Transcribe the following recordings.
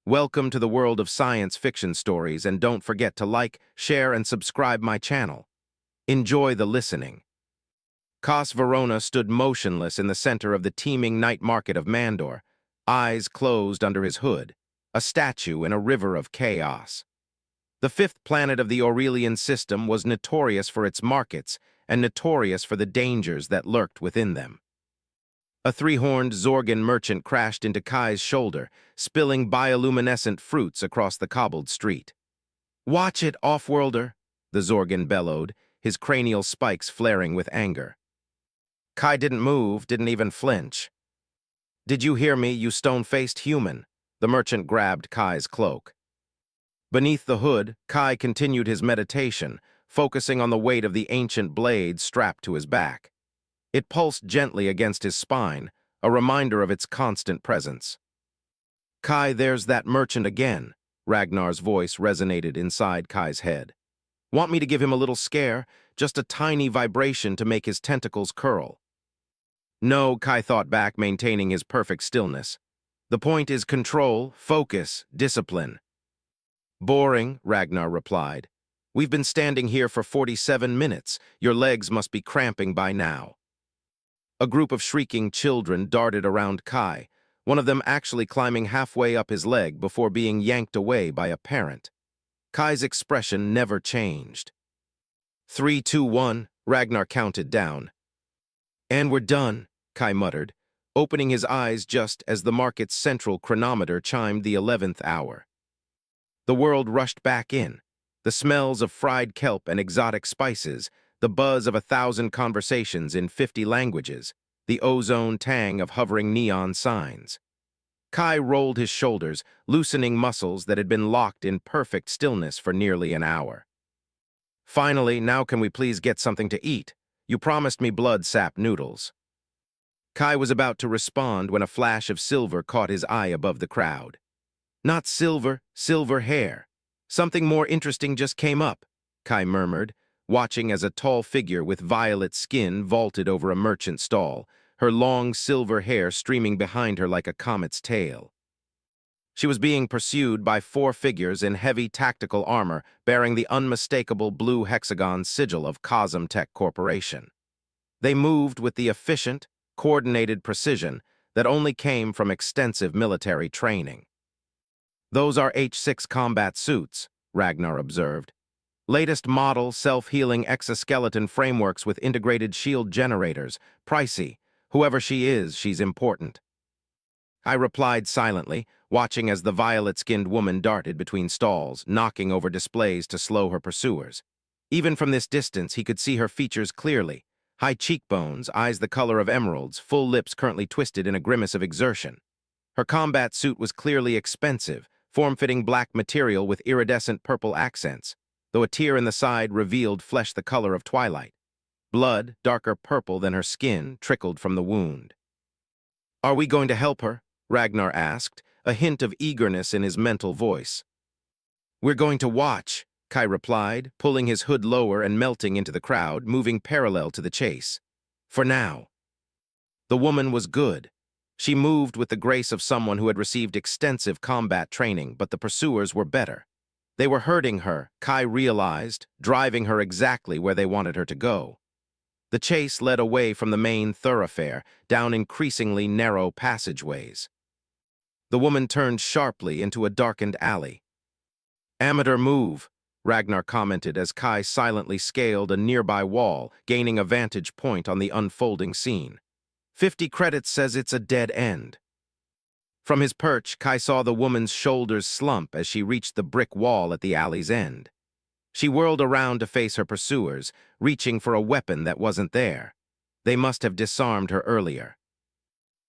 Welcome to the world of science fiction stories, and don't forget to like, share, and subscribe my channel. Enjoy the listening. Cos Verona stood motionless in the center of the teeming night market of Mandor, eyes closed under his hood, a statue in a river of chaos. The fifth planet of the Aurelian system was notorious for its markets and notorious for the dangers that lurked within them. A three-horned Zorgan merchant crashed into Kai's shoulder, spilling bioluminescent fruits across the cobbled street. "Watch it, off-worlder," the Zorgan bellowed, his cranial spikes flaring with anger. Kai didn't move, didn't even flinch. "Did you hear me, you stone-faced human?" The merchant grabbed Kai's cloak. Beneath the hood, Kai continued his meditation, focusing on the weight of the ancient blade strapped to his back. It pulsed gently against his spine, a reminder of its constant presence. "Kai, there's that merchant again," Ragnar's voice resonated inside Kai's head. "Want me to give him a little scare? Just a tiny vibration to make his tentacles curl." "No," Kai thought back, maintaining his perfect stillness. "The point is control, focus, discipline." "Boring," Ragnar replied. "We've been standing here for 47 minutes. Your legs must be cramping by now." A group of shrieking children darted around Kai, one of them actually climbing halfway up his leg before being yanked away by a parent. Kai's expression never changed. 3, 2, 1, Ragnar counted down. "And we're done," Kai muttered, opening his eyes just as the market's central chronometer chimed the 11th hour. The world rushed back in, the smells of fried kelp and exotic spices, the buzz of 1,000 conversations in 50 languages, the ozone tang of hovering neon signs. Kai rolled his shoulders, loosening muscles that had been locked in perfect stillness for nearly an hour. "Finally, now can we please get something to eat? You promised me blood-sap noodles." Kai was about to respond when a flash of silver caught his eye above the crowd. "Not silver, silver hair. Something more interesting just came up," Kai murmured, watching as a tall figure with violet skin vaulted over a merchant stall, her long silver hair streaming behind her like a comet's tail. She was being pursued by 4 figures in heavy tactical armor bearing the unmistakable blue hexagon sigil of Cosmtech Corporation. They moved with the efficient, coordinated precision that only came from extensive military training. "Those are H6 combat suits," Ragnar observed. "Latest model self-healing exoskeleton frameworks with integrated shield generators. Pricey. Whoever she is, she's important." I replied silently, watching as the violet-skinned woman darted between stalls, knocking over displays to slow her pursuers. Even from this distance, he could see her features clearly. High cheekbones, eyes the color of emeralds, full lips currently twisted in a grimace of exertion. Her combat suit was clearly expensive, form-fitting black material with iridescent purple accents, though a tear in the side revealed flesh the color of twilight. Blood, darker purple than her skin, trickled from the wound. "Are we going to help her?" Ragnar asked, a hint of eagerness in his mental voice. "We're going to watch," Kai replied, pulling his hood lower and melting into the crowd, moving parallel to the chase. "For now." The woman was good. She moved with the grace of someone who had received extensive combat training, but the pursuers were better. They were hurting her, Kai realized, driving her exactly where they wanted her to go. The chase led away from the main thoroughfare, down increasingly narrow passageways. The woman turned sharply into a darkened alley. "Amateur move," Ragnar commented as Kai silently scaled a nearby wall, gaining a vantage point on the unfolding scene. 50 credits says it's a dead end." From his perch, Kai saw the woman's shoulders slump as she reached the brick wall at the alley's end. She whirled around to face her pursuers, reaching for a weapon that wasn't there. They must have disarmed her earlier.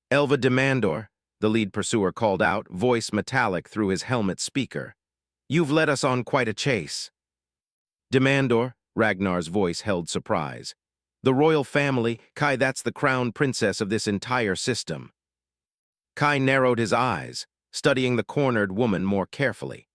"Elva Demandor," the lead pursuer called out, voice metallic through his helmet speaker. "You've led us on quite a chase." "Demandor," Ragnar's voice held surprise. "The royal family, Kai, that's the crown princess of this entire system." Kai narrowed his eyes, studying the cornered woman more carefully.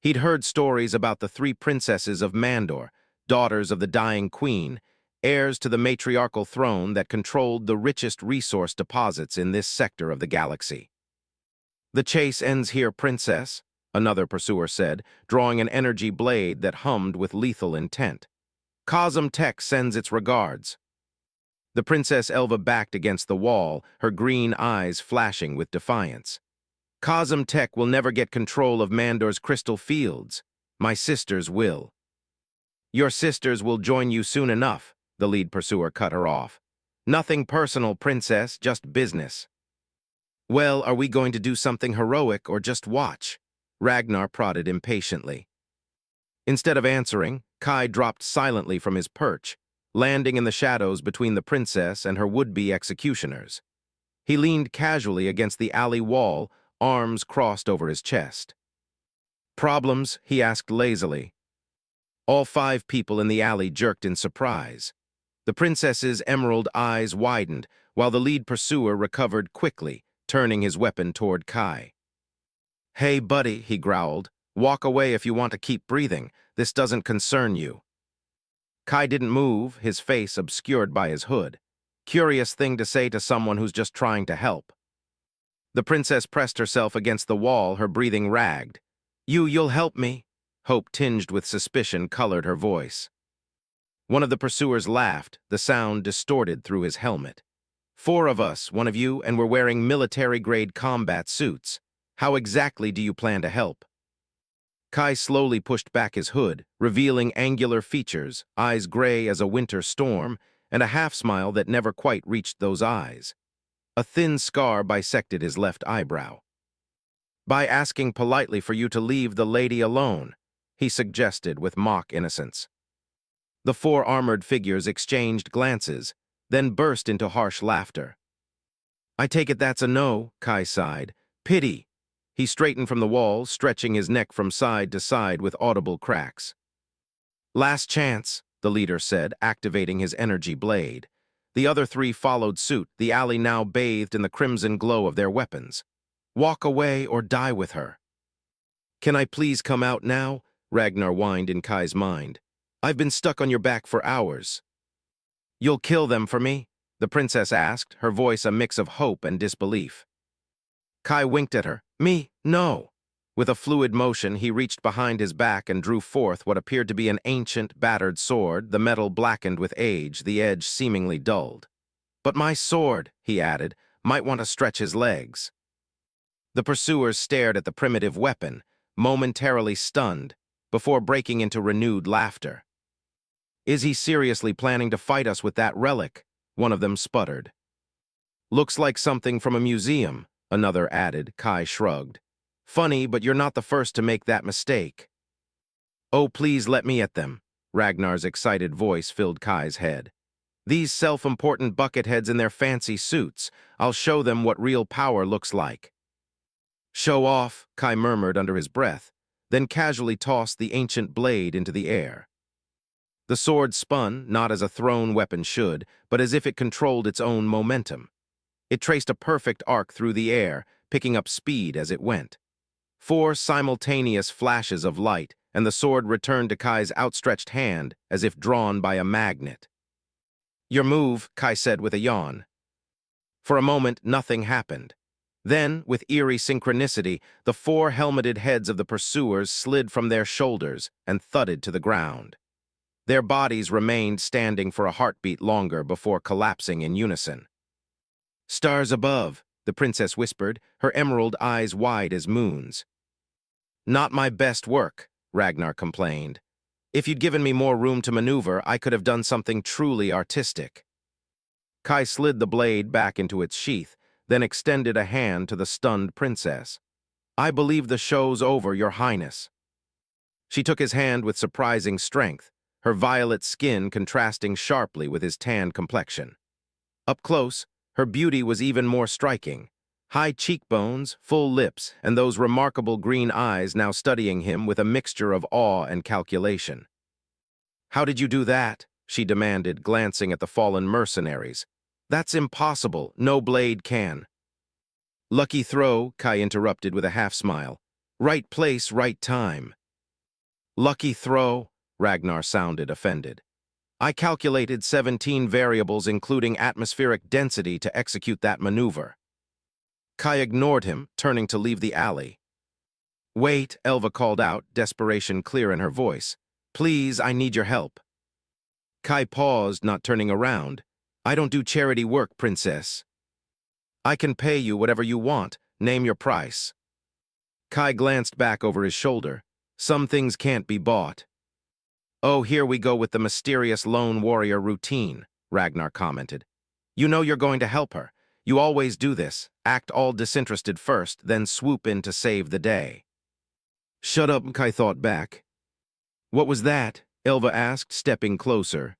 He'd heard stories about the 3 princesses of Mandor, daughters of the dying queen, heirs to the matriarchal throne that controlled the richest resource deposits in this sector of the galaxy. "The chase ends here, princess," another pursuer said, drawing an energy blade that hummed with lethal intent. "Cosm Tech sends its regards." The Princess Elva backed against the wall, her green eyes flashing with defiance. "Cosm Tech will never get control of Mandor's crystal fields. My sisters will." "Your sisters will join you soon enough," the lead pursuer cut her off. "Nothing personal, princess, just business." "Well, are we going to do something heroic or just watch?" Ragnar prodded impatiently. Instead of answering, Kai dropped silently from his perch, landing in the shadows between the princess and her would-be executioners. He leaned casually against the alley wall, arms crossed over his chest. "Problems?" he asked lazily. All 5 people in the alley jerked in surprise. The princess's emerald eyes widened, while the lead pursuer recovered quickly, turning his weapon toward Kai. "Hey, buddy," he growled. "Walk away if you want to keep breathing. This doesn't concern you." Kai didn't move, his face obscured by his hood. Curious thing to say to someone who's just trying to help. The princess pressed herself against the wall, her breathing ragged. You'll help me?" Hope tinged with suspicion colored her voice. One of the pursuers laughed, the sound distorted through his helmet. "4 of us, one of you, and we're wearing military-grade combat suits. How exactly do you plan to help?" Kai slowly pushed back his hood, revealing angular features, eyes gray as a winter storm, and a half-smile that never quite reached those eyes. A thin scar bisected his left eyebrow. "By asking politely for you to leave the lady alone," he suggested with mock innocence. The 4 armored figures exchanged glances, then burst into harsh laughter. "I take it that's a no," Kai sighed. "Pity." He straightened from the wall, stretching his neck from side to side with audible cracks. "Last chance," the leader said, activating his energy blade. The other 3 followed suit, the alley now bathed in the crimson glow of their weapons. "Walk away or die with her." "Can I please come out now?" Ragnar whined in Kai's mind. "I've been stuck on your back for hours." "You'll kill them for me?" the princess asked, her voice a mix of hope and disbelief. Kai winked at her. "Me? No." With a fluid motion, he reached behind his back and drew forth what appeared to be an ancient, battered sword, the metal blackened with age, the edge seemingly dulled. "But my sword," he added, "might want to stretch his legs." The pursuers stared at the primitive weapon, momentarily stunned, before breaking into renewed laughter. "Is he seriously planning to fight us with that relic?" one of them sputtered. "Looks like something from a museum," another added. Kai shrugged. "Funny, but you're not the first to make that mistake." "Oh, please let me at them," Ragnar's excited voice filled Kai's head. "These self-important bucketheads in their fancy suits. I'll show them what real power looks like." "Show off," Kai murmured under his breath, then casually tossed the ancient blade into the air. The sword spun, not as a thrown weapon should, but as if it controlled its own momentum. It traced a perfect arc through the air, picking up speed as it went. 4 simultaneous flashes of light, and the sword returned to Kai's outstretched hand as if drawn by a magnet. "Your move," Kai said with a yawn. For a moment, nothing happened. Then, with eerie synchronicity, the 4 helmeted heads of the pursuers slid from their shoulders and thudded to the ground. Their bodies remained standing for a heartbeat longer before collapsing in unison. "Stars above," the princess whispered, her emerald eyes wide as moons. "Not my best work," Ragnar complained. "If you'd given me more room to maneuver, I could have done something truly artistic." Kai slid the blade back into its sheath, then extended a hand to the stunned princess. "I believe the show's over, Your Highness." She took his hand with surprising strength, her violet skin contrasting sharply with his tanned complexion. Up close, her beauty was even more striking. High cheekbones, full lips, and those remarkable green eyes now studying him with a mixture of awe and calculation. "How did you do that?" she demanded, glancing at the fallen mercenaries. "That's impossible. No blade can." "Lucky throw," Kai interrupted with a half-smile. "Right place, right time." "Lucky throw," Ragnar sounded offended. "I calculated 17 variables including atmospheric density to execute that maneuver." Kai ignored him, turning to leave the alley. "Wait," Elva called out, desperation clear in her voice. "Please, I need your help." Kai paused, not turning around. "I don't do charity work, princess." "I can pay you whatever you want. Name your price." Kai glanced back over his shoulder. "Some things can't be bought." "Oh, here we go with the mysterious lone warrior routine," Ragnar commented. "You know you're going to help her. You always do this. Act all disinterested first, then swoop in to save the day." "Shut up," Kai thought back. "What was that?" Elva asked, stepping closer.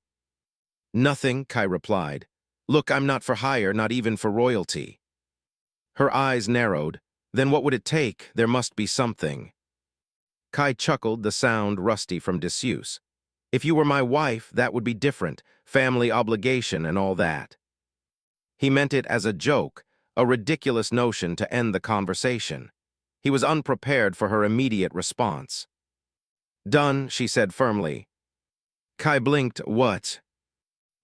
"Nothing," Kai replied. "Look, I'm not for hire, not even for royalty." Her eyes narrowed. "Then what would it take? There must be something." Kai chuckled, the sound rusty from disuse. "If you were my wife, that would be different. Family obligation and all that." He meant it as a joke, a ridiculous notion to end the conversation. He was unprepared for her immediate response. "Done," she said firmly. Kai blinked. "What?"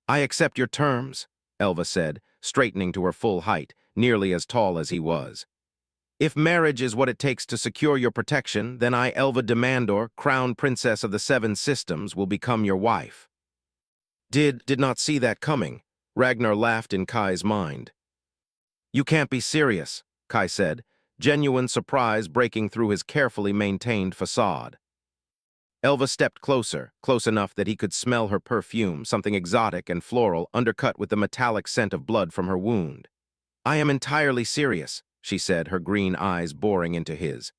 "I accept your terms," Elva said, straightening to her full height, nearly as tall as he was. "If marriage is what it takes to secure your protection, then I, Elva Demandor, Crown Princess of the Seven Systems, will become your wife." Did not see that coming. Ragnar laughed in Kai's mind. "You can't be serious," Kai said, genuine surprise breaking through his carefully maintained facade. Elva stepped closer, close enough that he could smell her perfume, something exotic and floral, undercut with the metallic scent of blood from her wound. "I am entirely serious," she said, her green eyes boring into his.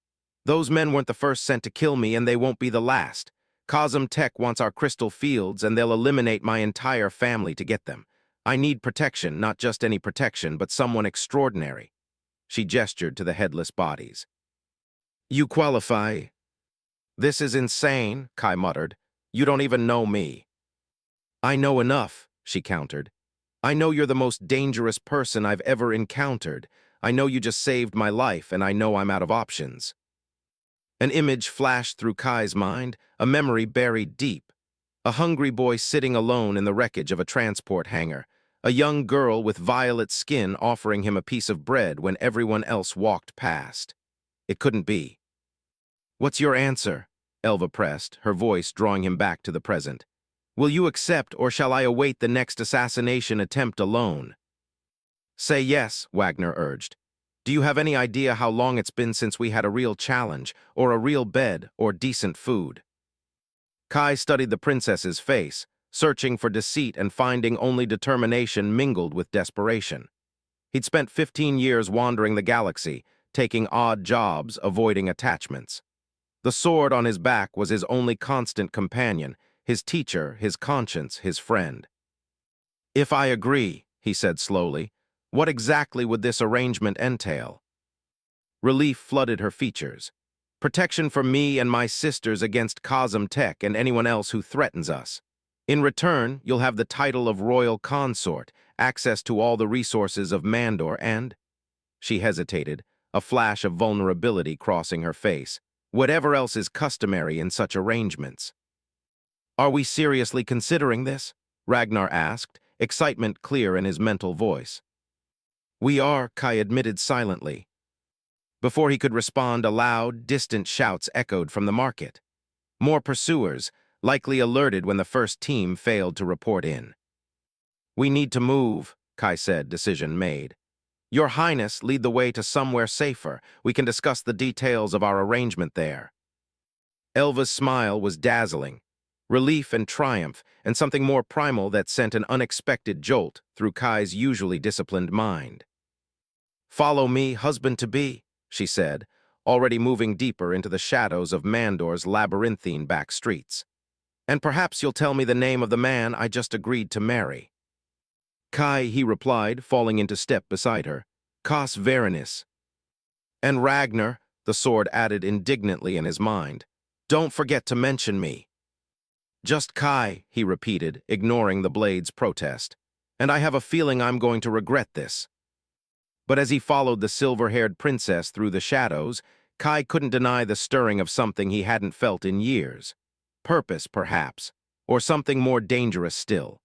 "Those men weren't the first sent to kill me, and they won't be the last. Cosm Tech wants our crystal fields, and they'll eliminate my entire family to get them. I need protection, not just any protection, but someone extraordinary." She gestured to the headless bodies. "You qualify." "This is insane," Kai muttered. "You don't even know me." "I know enough," she countered. "I know you're the most dangerous person I've ever encountered. I know you just saved my life, and I know I'm out of options." An image flashed through Kai's mind, a memory buried deep. A hungry boy sitting alone in the wreckage of a transport hangar. A young girl with violet skin offering him a piece of bread when everyone else walked past. It couldn't be. "What's your answer?" Elva pressed, her voice drawing him back to the present. "Will you accept, or shall I await the next assassination attempt alone?" "Say yes," Wagner urged. "Do you have any idea how long it's been since we had a real challenge, or a real bed, or decent food?" Kai studied the princess's face, searching for deceit and finding only determination mingled with desperation. He'd spent 15 years wandering the galaxy, taking odd jobs, avoiding attachments. The sword on his back was his only constant companion, his teacher, his conscience, his friend. "If I agree," he said slowly, "what exactly would this arrangement entail?" Relief flooded her features. "Protection for me and my sisters against Cosm Tech and anyone else who threatens us. In return, you'll have the title of royal consort, access to all the resources of Mandor, and—" She hesitated, a flash of vulnerability crossing her face. "Whatever else is customary in such arrangements." "Are we seriously considering this?" Ragnar asked, excitement clear in his mental voice. "We are," Kai admitted silently. Before he could respond, loud, distant shouts echoed from the market. More pursuers, likely alerted when the first team failed to report in. "We need to move," Kai said, decision made. "Your Highness, lead the way to somewhere safer. We can discuss the details of our arrangement there." Elva's smile was dazzling. Relief and triumph, and something more primal that sent an unexpected jolt through Kai's usually disciplined mind. "Follow me, husband-to-be," she said, already moving deeper into the shadows of Mandor's labyrinthine back streets. "And perhaps you'll tell me the name of the man I just agreed to marry." "Kai," he replied, falling into step beside her. "Cos Verenis." "And Ragnar," the sword added indignantly in his mind. "Don't forget to mention me." "Just Kai," he repeated, ignoring the blade's protest. "And I have a feeling I'm going to regret this." But as he followed the silver-haired princess through the shadows, Kai couldn't deny the stirring of something he hadn't felt in years. Purpose, perhaps, or something more dangerous still.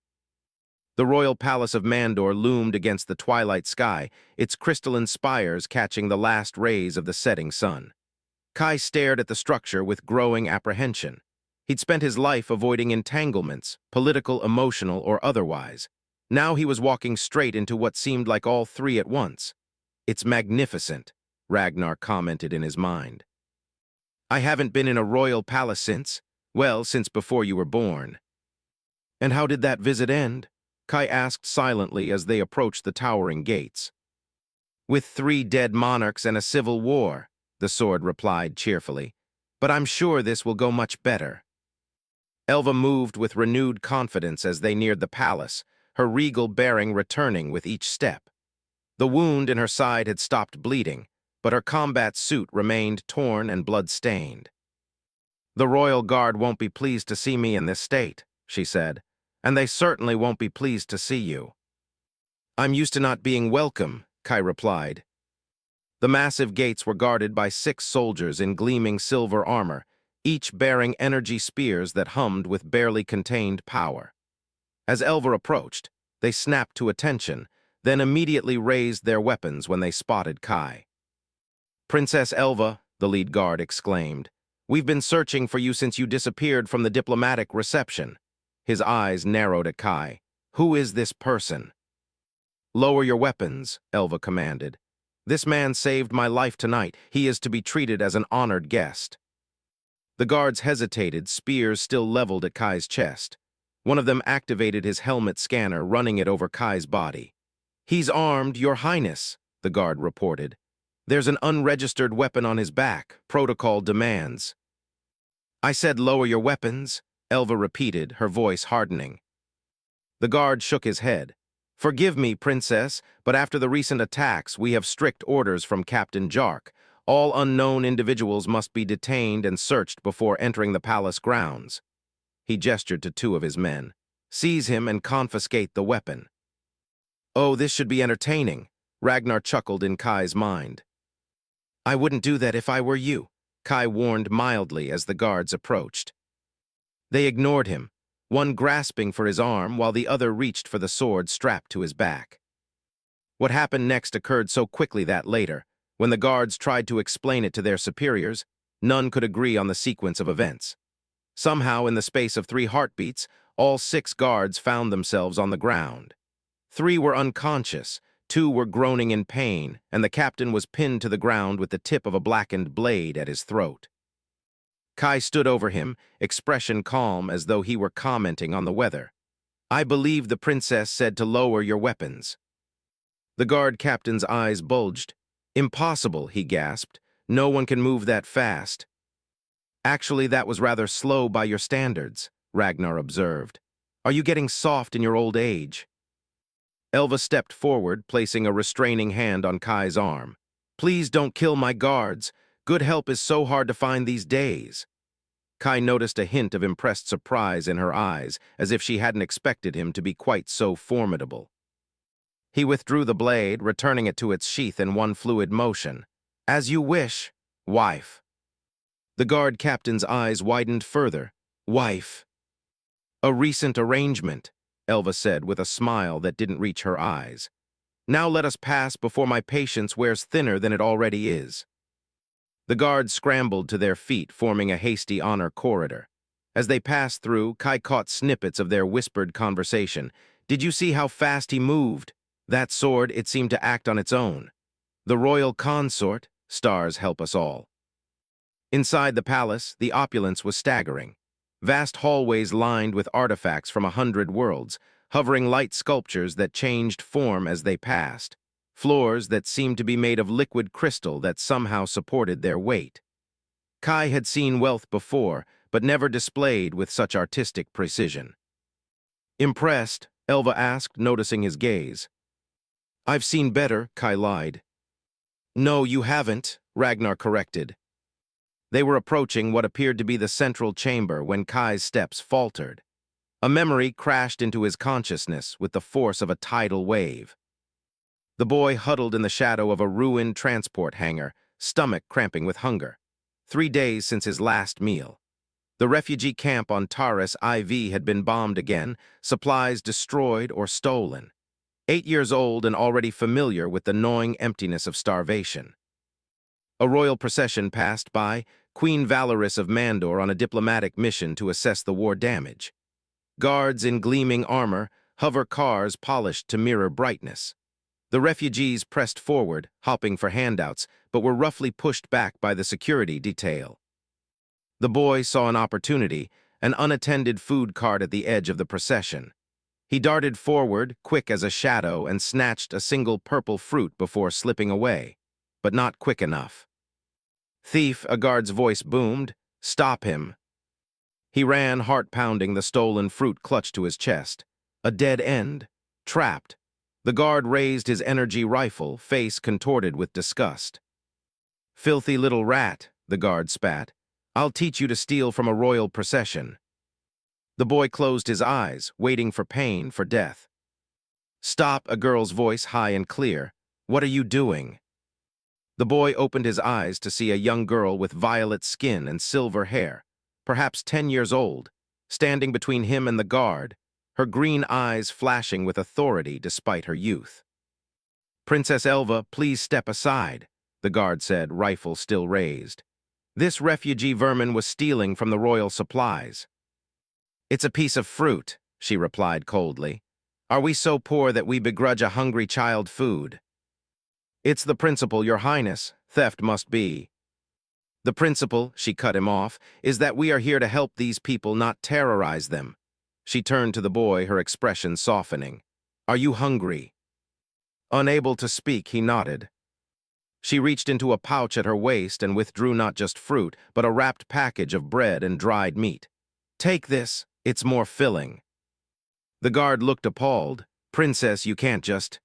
The royal palace of Mandor loomed against the twilight sky, its crystalline spires catching the last rays of the setting sun. Kai stared at the structure with growing apprehension. He'd spent his life avoiding entanglements, political, emotional, or otherwise. Now he was walking straight into what seemed like all three at once. "It's magnificent," Ragnar commented in his mind. "I haven't been in a royal palace since before you were born." "And how did that visit end?" Kai asked silently as they approached the towering gates. "With 3 dead monarchs and a civil war," the sword replied cheerfully. "But I'm sure this will go much better." Elva moved with renewed confidence as they neared the palace, her regal bearing returning with each step. The wound in her side had stopped bleeding, but her combat suit remained torn and blood-stained. "The royal guard won't be pleased to see me in this state," she said, "and they certainly won't be pleased to see you." "I'm used to not being welcome," Kai replied. The massive gates were guarded by 6 soldiers in gleaming silver armor, each bearing energy spears that hummed with barely contained power. As Elva approached, they snapped to attention, then immediately raised their weapons when they spotted Kai. "Princess Elva," the lead guard exclaimed, "we've been searching for you since you disappeared from the diplomatic reception." His eyes narrowed at Kai. "Who is this person?" "Lower your weapons," Elva commanded. "This man saved my life tonight. He is to be treated as an honored guest." The guards hesitated, spears still leveled at Kai's chest. One of them activated his helmet scanner, running it over Kai's body. "He's armed, Your Highness," the guard reported. "There's an unregistered weapon on his back. Protocol demands." "I said lower your weapons," Elva repeated, her voice hardening. The guard shook his head. "Forgive me, Princess, but after the recent attacks, we have strict orders from Captain Jark. All unknown individuals must be detained and searched before entering the palace grounds." He gestured to 2 of his men. "Seize him and confiscate the weapon." "Oh, this should be entertaining," Ragnar chuckled in Kai's mind. "I wouldn't do that if I were you," Kai warned mildly as the guards approached. They ignored him, one grasping for his arm while the other reached for the sword strapped to his back. What happened next occurred so quickly that later, when the guards tried to explain it to their superiors, none could agree on the sequence of events. Somehow, in the space of 3 heartbeats, all 6 guards found themselves on the ground. 3 were unconscious, 2 were groaning in pain, and the captain was pinned to the ground with the tip of a blackened blade at his throat. Kai stood over him, expression calm as though he were commenting on the weather. "I believe the princess said to lower your weapons." The guard captain's eyes bulged. "Impossible," he gasped. "No one can move that fast." "Actually, that was rather slow by your standards," Ragnar observed. "Are you getting soft in your old age?" Elva stepped forward, placing a restraining hand on Kai's arm. "Please don't kill my guards. Good help is so hard to find these days." Kai noticed a hint of impressed surprise in her eyes, as if she hadn't expected him to be quite so formidable. He withdrew the blade, returning it to its sheath in one fluid motion. "As you wish, wife." The guard captain's eyes widened further. "Wife." "A recent arrangement," Elva said with a smile that didn't reach her eyes. "Now let us pass before my patience wears thinner than it already is." The guards scrambled to their feet, forming a hasty honor corridor. As they passed through, Kai caught snippets of their whispered conversation. "Did you see how fast he moved? That sword, it seemed to act on its own. The royal consort, stars help us all." Inside the palace, the opulence was staggering. Vast hallways lined with artifacts from 100 worlds, hovering light sculptures that changed form as they passed. Floors that seemed to be made of liquid crystal that somehow supported their weight. Kai had seen wealth before, but never displayed with such artistic precision. "Impressed?" Elva asked, noticing his gaze. "I've seen better," Kai lied. "No, you haven't," Ragnar corrected. They were approaching what appeared to be the central chamber when Kai's steps faltered. A memory crashed into his consciousness with the force of a tidal wave. The boy huddled in the shadow of a ruined transport hangar, stomach cramping with hunger. 3 days since his last meal. The refugee camp on Taurus IV had been bombed again, supplies destroyed or stolen. 8 years old and already familiar with the gnawing emptiness of starvation. A royal procession passed by, Queen Valorous of Mandor on a diplomatic mission to assess the war damage. Guards in gleaming armor, hover cars polished to mirror brightness. The refugees pressed forward, hopping for handouts, but were roughly pushed back by the security detail. The boy saw an opportunity, an unattended food cart at the edge of the procession. He darted forward, quick as a shadow, and snatched a single purple fruit before slipping away, but not quick enough. "Thief," a guard's voice boomed. "Stop him." He ran, heart-pounding, the stolen fruit clutched to his chest. A dead end. Trapped. The guard raised his energy rifle, face contorted with disgust. "Filthy little rat," the guard spat. "I'll teach you to steal from a royal procession." The boy closed his eyes, waiting for pain, for death. "Stop," a girl's voice, high and clear. "What are you doing?" The boy opened his eyes to see a young girl with violet skin and silver hair, perhaps 10 years old, standing between him and the guard, her green eyes flashing with authority despite her youth. "Princess Elva, please step aside," the guard said, rifle still raised. "This refugee vermin was stealing from the royal supplies." "It's a piece of fruit," she replied coldly. "Are we so poor that we begrudge a hungry child food?" "It's the principle, Your Highness. Theft must be." "The principle," she cut him off, "is that we are here to help these people, not terrorize them." She turned to the boy, her expression softening. "Are you hungry?" Unable to speak, he nodded. She reached into a pouch at her waist and withdrew not just fruit, but a wrapped package of bread and dried meat. "Take this. It's more filling." The guard looked appalled. "Princess, you can't just—"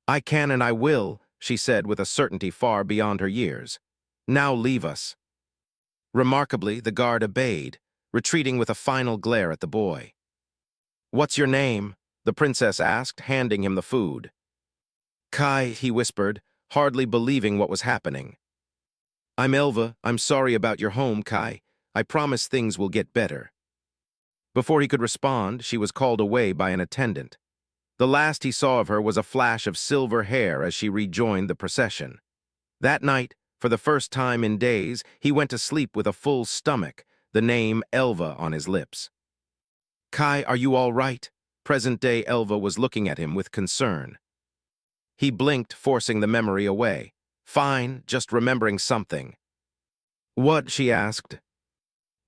"I can and I will," she said with a certainty far beyond her years. "Now leave us." Remarkably, the guard obeyed, retreating with a final glare at the boy. "What's your name?" the princess asked, handing him the food. "Kai," he whispered, hardly believing what was happening. "I'm Elva. I'm sorry about your home, Kai. I promise things will get better." Before he could respond, she was called away by an attendant. The last he saw of her was a flash of silver hair as she rejoined the procession. That night, for the first time in days, he went to sleep with a full stomach, the name Elva on his lips. "Kai, are you all right?" Present-day Elva was looking at him with concern. He blinked, forcing the memory away. "Fine, just remembering something." "What?" she asked.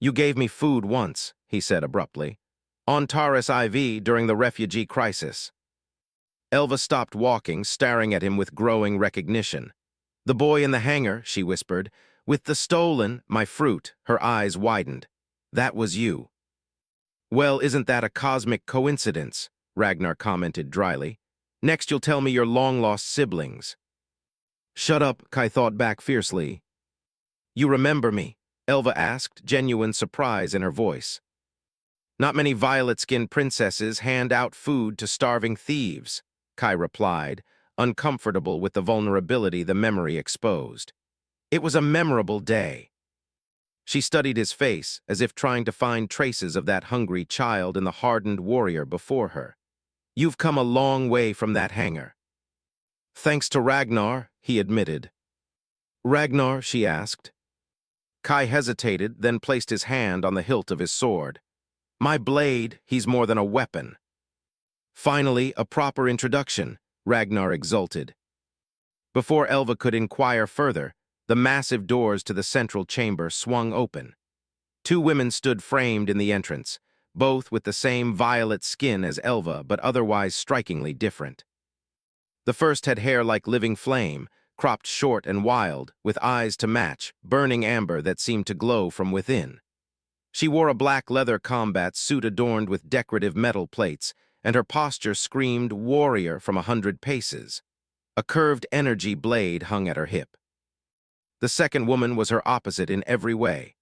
"You gave me food once," he said abruptly. "On Taurus IV during the refugee crisis." Elva stopped walking, staring at him with growing recognition. "The boy in the hangar," she whispered. "With the stolen, my fruit." Her eyes widened. "That was you." "Well, isn't that a cosmic coincidence?" Ragnar commented dryly. "Next you'll tell me your long-lost siblings." "Shut up," Kai thought back fiercely. "You remember me?" Elva asked, genuine surprise in her voice. "Not many violet-skinned princesses hand out food to starving thieves," Kai replied, uncomfortable with the vulnerability the memory exposed. "It was a memorable day." She studied his face, as if trying to find traces of that hungry child in the hardened warrior before her. "You've come a long way from that hangar." "Thanks to Ragnar," he admitted. "Ragnar?" she asked. Kai hesitated, then placed his hand on the hilt of his sword. "My blade, he's more than a weapon." "Finally, a proper introduction," Ragnar exulted. Before Elva could inquire further, the massive doors to the central chamber swung open. 2 women stood framed in the entrance, both with the same violet skin as Elva, but otherwise strikingly different. The first had hair like living flame, cropped short and wild, with eyes to match, burning amber that seemed to glow from within. She wore a black leather combat suit adorned with decorative metal plates, and her posture screamed warrior from 100 paces. A curved energy blade hung at her hip. The second woman was her opposite in every way.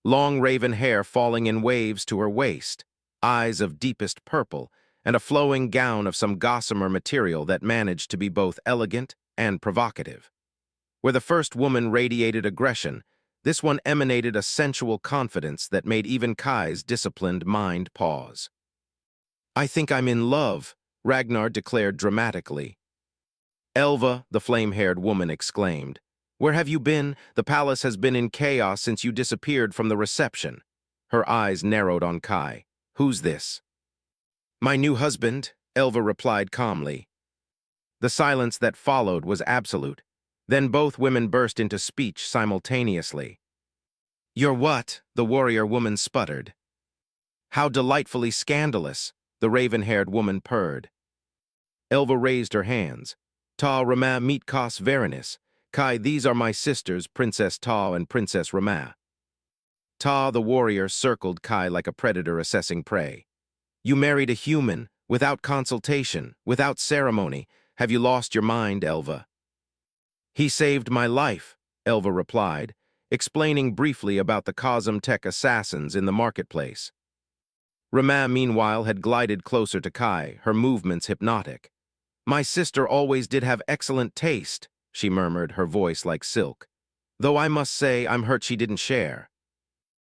Long raven hair falling in waves to her waist, eyes of deepest purple, and a flowing gown of some gossamer material that managed to be both elegant and provocative. Where the first woman radiated aggression, This one emanated a sensual confidence that made even Kai's disciplined mind pause. "I think I'm in love," Ragnar declared dramatically. "Elva," the flame-haired woman exclaimed. "Where have you been? The palace has been in chaos since you disappeared from the reception." Her eyes narrowed on Kai. "Who's this?" "My new husband," Elva replied calmly. The silence that followed was absolute. Then both women burst into speech simultaneously. "You're what?" the warrior woman sputtered. "How delightfully scandalous," the raven-haired woman purred. Elva raised her hands. "Ta Rama meet Kos Verinis. Kai, these are my sisters, Princess Ta and Princess Rama." Ta, the warrior, circled Kai like a predator assessing prey. "You married a human, without consultation, without ceremony. Have you lost your mind, Elva?" "He saved my life," Elva replied, explaining briefly about the Cosm-Tech assassins in the marketplace. Rama, meanwhile, had glided closer to Kai, her movements hypnotic. "My sister always did have excellent taste," she murmured, her voice like silk. "Though I must say I'm hurt she didn't share."